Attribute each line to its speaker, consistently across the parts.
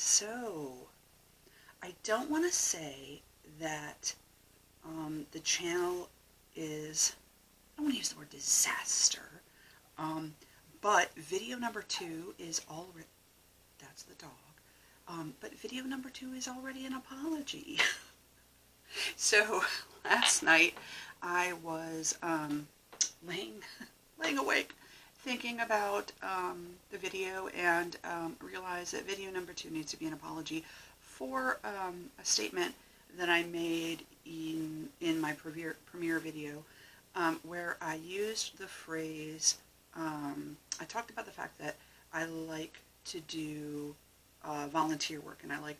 Speaker 1: So, I don't want to say that the channel is, I don't want to use the word disaster, um, but video number 2 is already, that's the dog, but video number 2 is already an apology. So, last night I was laying awake thinking about the video and realized that video number 2 needs to be an apology for a statement that I made in my premiere video where I used the phrase, I talked about the fact that I like to do volunteer work, and I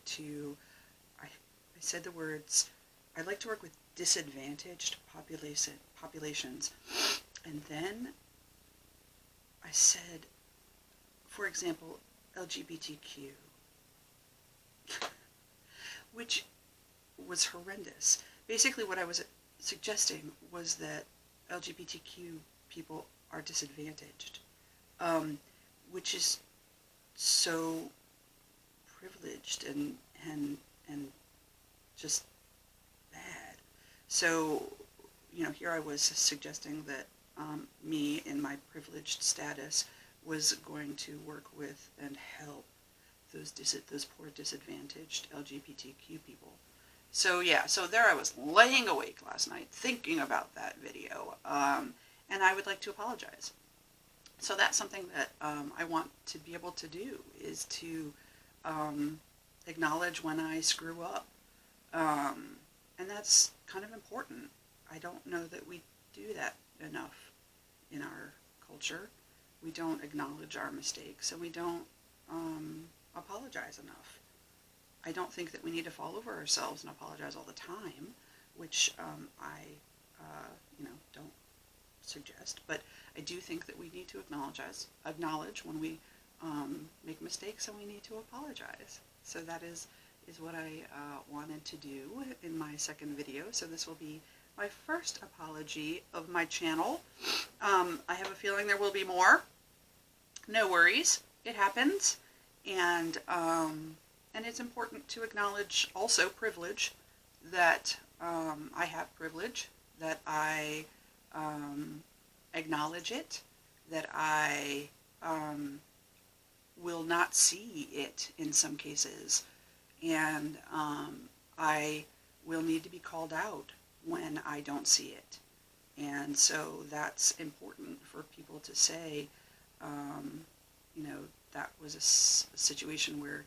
Speaker 1: said the words, I like to work with disadvantaged populations, and then I said, for example, LGBTQ, which was horrendous. Basically what I was suggesting was that LGBTQ people are disadvantaged, which is so privileged and just bad. So, here I was suggesting that me in my privileged status was going to work with and help those poor disadvantaged LGBTQ people. So yeah, so there I was laying awake last night thinking about that video, and I would like to apologize. So that's something that I want to be able to do, is to acknowledge when I screw up, and that's kind of important. I don't know that we do that enough in our culture. We don't acknowledge our mistakes, and we don't apologize enough. I don't think that we need to fall over ourselves and apologize all the time, which I don't suggest, but I do think that we need to acknowledge when we make mistakes, and we need to apologize. So that is what I wanted to do in my second video. So this will be my first apology of my channel. I have a feeling there will be more. No worries, it happens, and it's important to acknowledge also privilege, that I have privilege, that I acknowledge it, that I will not see it in some cases, and I will need to be called out when I don't see it. And so that's important for people to say, that was a situation where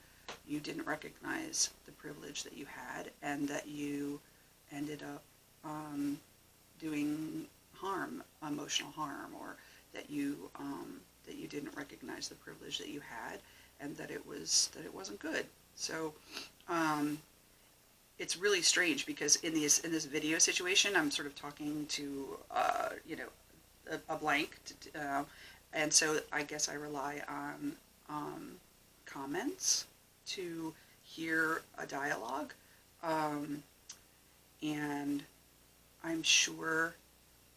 Speaker 1: you didn't recognize the privilege that you had, and that you ended up doing harm, emotional harm, or that you didn't recognize the privilege that you had, and that it wasn't good. So it's really strange, because in this video situation, I'm sort of talking to a blank, and so I guess I rely on comments to hear a dialogue, and I'm sure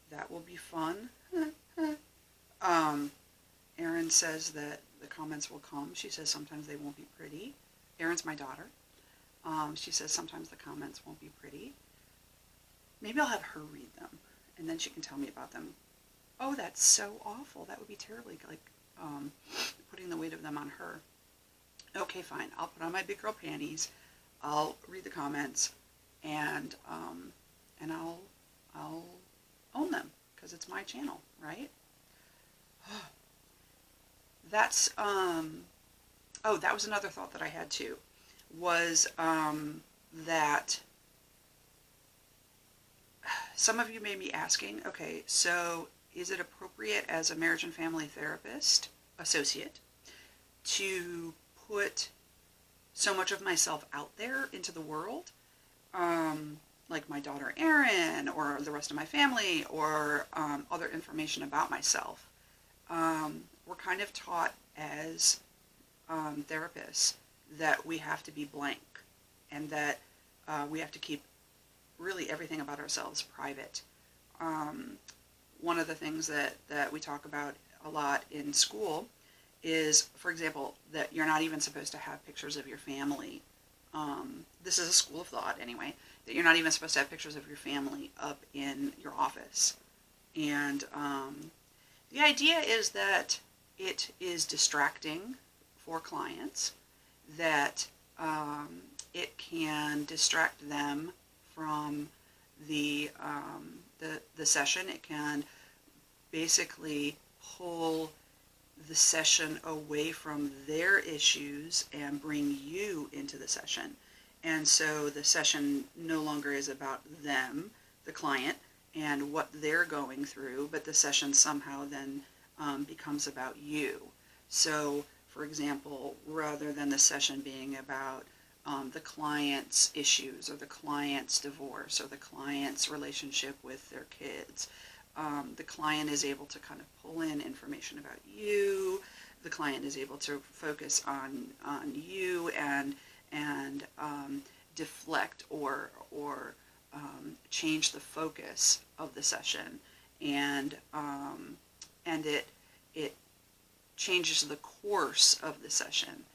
Speaker 1: that will be fun. Erin says that the comments will come. She says sometimes they won't be pretty. Erin's my daughter. She says sometimes the comments won't be pretty. Maybe I'll have her read them, and then she can tell me about them. Oh, that's so awful. That would be terribly, putting the weight of them on her. Okay, fine. I'll put on my big girl panties. I'll read the comments, and I'll own them, because it's my channel, right? That's that was another thought that I had too, was that some of you may be asking, okay, so is it appropriate as a marriage and family therapist associate to put so much of myself out there into the world, like my daughter Erin, or the rest of my family, or other information about myself? We're kind of taught as therapists that we have to be blank, and that we have to keep really everything about ourselves private. One of the things that we talk about a lot in school is, for example, that you're not even supposed to have pictures of your family. This is a school of thought anyway, that you're not even supposed to have pictures of your family up in your office. And the idea is that it is distracting for clients, that it can distract them from the session. It can basically pull the session away from their issues and bring you into the session. And so the session no longer is about them, the client, and what they're going through, but the session somehow then becomes about you. So, for example, rather than the session being about the client's issues or the client's divorce or the client's relationship with their kids, the client is able to kind of pull in information about you. The client is able to focus on you and deflect or change the focus of the session, and it changes the course of the session.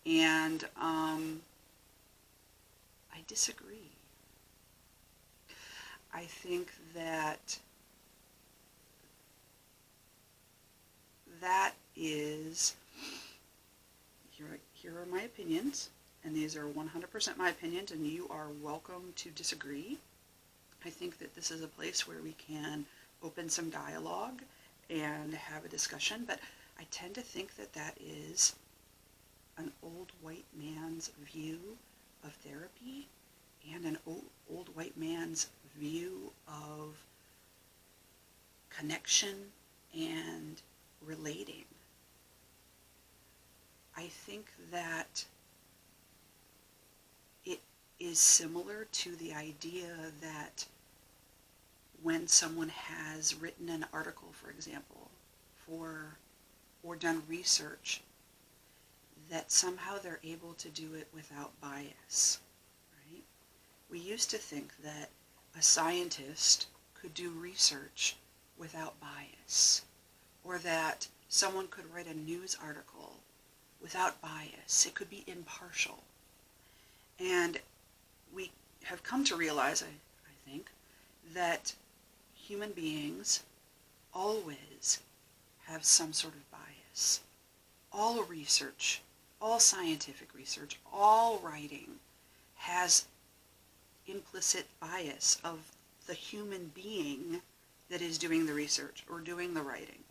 Speaker 1: And I disagree. I think that is, here are my opinions, and these are 100% my opinions, and you are welcome to disagree. I think that this is a place where we can open some dialogue and have a discussion, but I tend to think that that is an old white man's view of therapy and an old white man's view of connection and relating. I think that it is similar to the idea that when someone has written an article, for example, or done research, that somehow they're able to do it without bias, right? We used to think that a scientist could do research without bias, or that someone could write a news article without bias. It could be impartial. And we have come to realize, I think, that human beings always have some sort of bias. All research, all scientific research, all writing has implicit bias of the human being that is doing the research or doing the writing.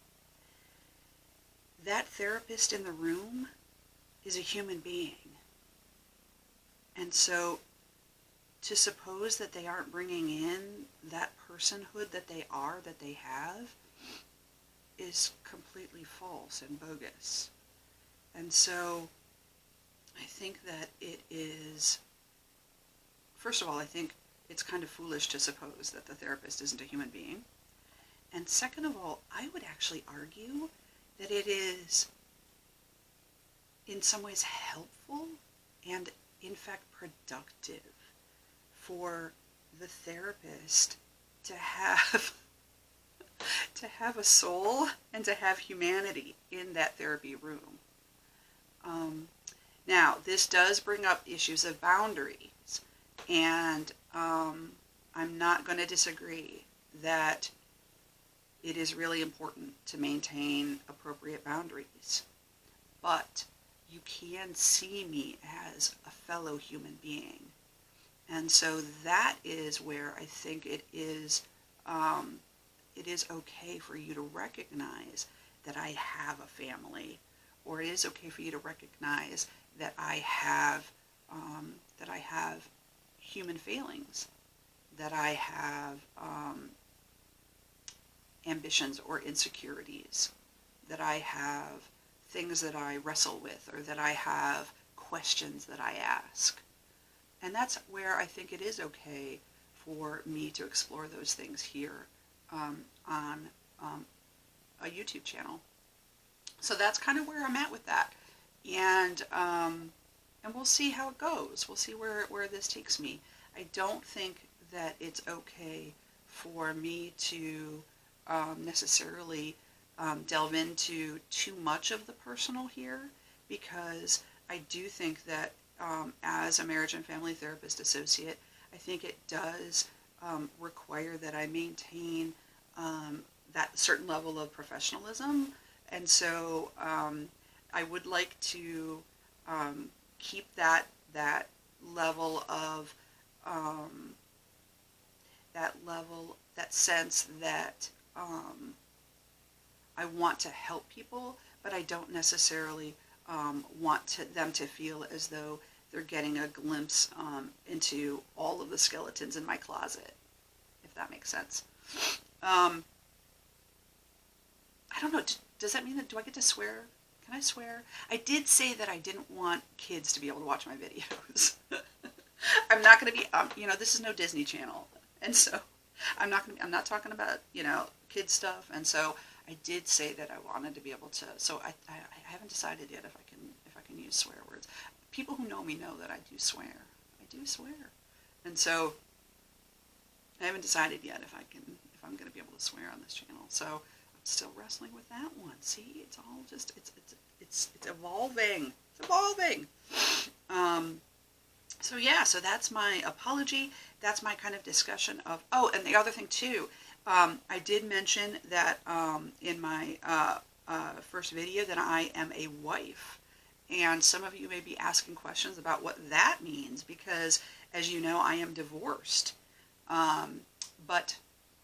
Speaker 1: That therapist in the room is a human being. And so to suppose that they aren't bringing in that personhood that they are, that they have, is completely false and bogus. And so I think that it is, first of all, I think it's kind of foolish to suppose that the therapist isn't a human being. And second of all, I would actually argue that it is in some ways helpful and in fact productive for the therapist to have a soul and to have humanity in that therapy room. Now, this does bring up issues of boundaries, and I'm not going to disagree that it is really important to maintain appropriate boundaries. But you can see me as a fellow human being. And so that is where I think it is okay for you to recognize that I have a family, or it is okay for you to recognize that I have human failings, that I have ambitions or insecurities, that I have things that I wrestle with, or that I have questions that I ask. And that's where I think it is okay for me to explore those things here on a YouTube channel. So that's kind of where I'm at with that. And we'll see how it goes. We'll see where this takes me. I don't think that it's okay for me to necessarily delve into too much of the personal here, because I do think that as a marriage and family therapist associate, I think it does require that I maintain that certain level of professionalism. And so I would like to keep that level of that sense that I want to help people, but I don't necessarily want them to feel as though they're getting a glimpse into all of the skeletons in my closet, if that makes sense. I don't know, does that mean that, do I get to swear? Can I swear? I did say that I didn't want kids to be able to watch my videos. I'm not going to be, this is no Disney Channel, and so I'm not talking about, kid stuff, and so I did say that I wanted to be able to, so I haven't decided yet if I can use swear words. People who know me know that I do swear. I do swear. And so I haven't decided yet if I'm going to be able to swear on this channel. So I'm still wrestling with that one. See, it's all just, it's evolving. It's evolving. So yeah, so that's my apology. That's my kind of discussion of, oh, and the other thing too, I did mention that in my first video that I am a wife. And some of you may be asking questions about what that means, because as you know, I am divorced. But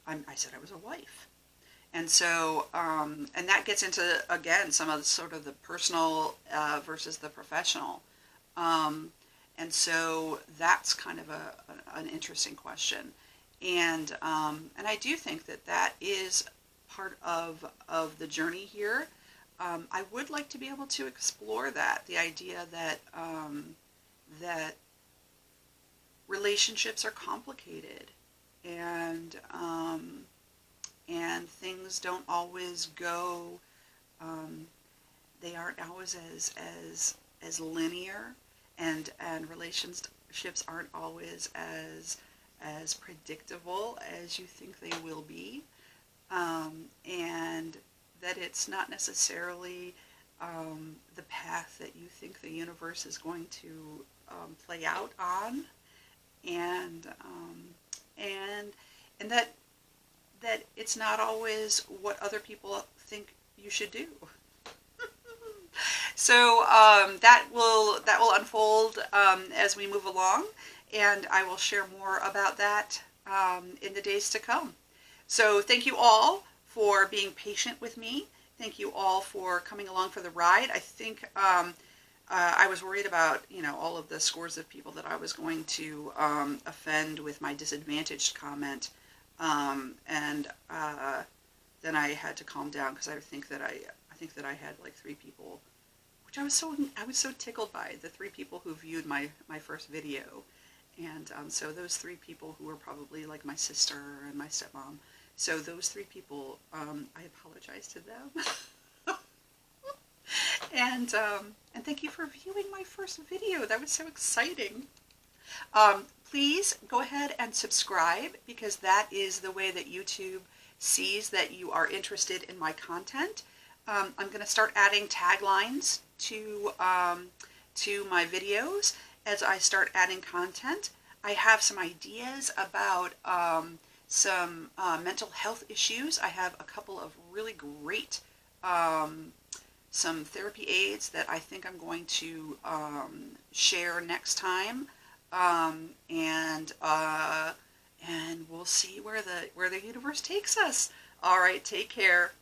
Speaker 1: I said I was a wife. And so, and that gets into, again, some of the sort of the personal versus the professional. And so that's kind of an interesting question. And I do think that is part of the journey here. I would like to be able to explore that, the idea that that relationships are complicated, and things don't always go. They aren't always as linear, and relationships aren't always as predictable as you think they will be, and that it's not necessarily the path that you think the universe is going to play out on, and that it's not always what other people think you should do. So that will unfold as we move along, and I will share more about that in the days to come. So thank you all for being patient with me. Thank you all for coming along for the ride. I think I was worried about, all of the scores of people that I was going to offend with my disadvantaged comment, and then I had to calm down, because I think that I had like 3 people, which I was so tickled by, the 3 people who viewed my first video, and so those 3 people who were probably like my sister and my stepmom. So those 3 people, I apologize to them. And thank you for viewing my first video. That was so exciting. Please go ahead and subscribe, because that is the way that YouTube sees that you are interested in my content. I'm going to start adding taglines to my videos as I start adding content. I have some ideas about some mental health issues. I have a couple of really great some therapy aids that I think I'm going to share next time, and we'll see where the universe takes us. All right, take care.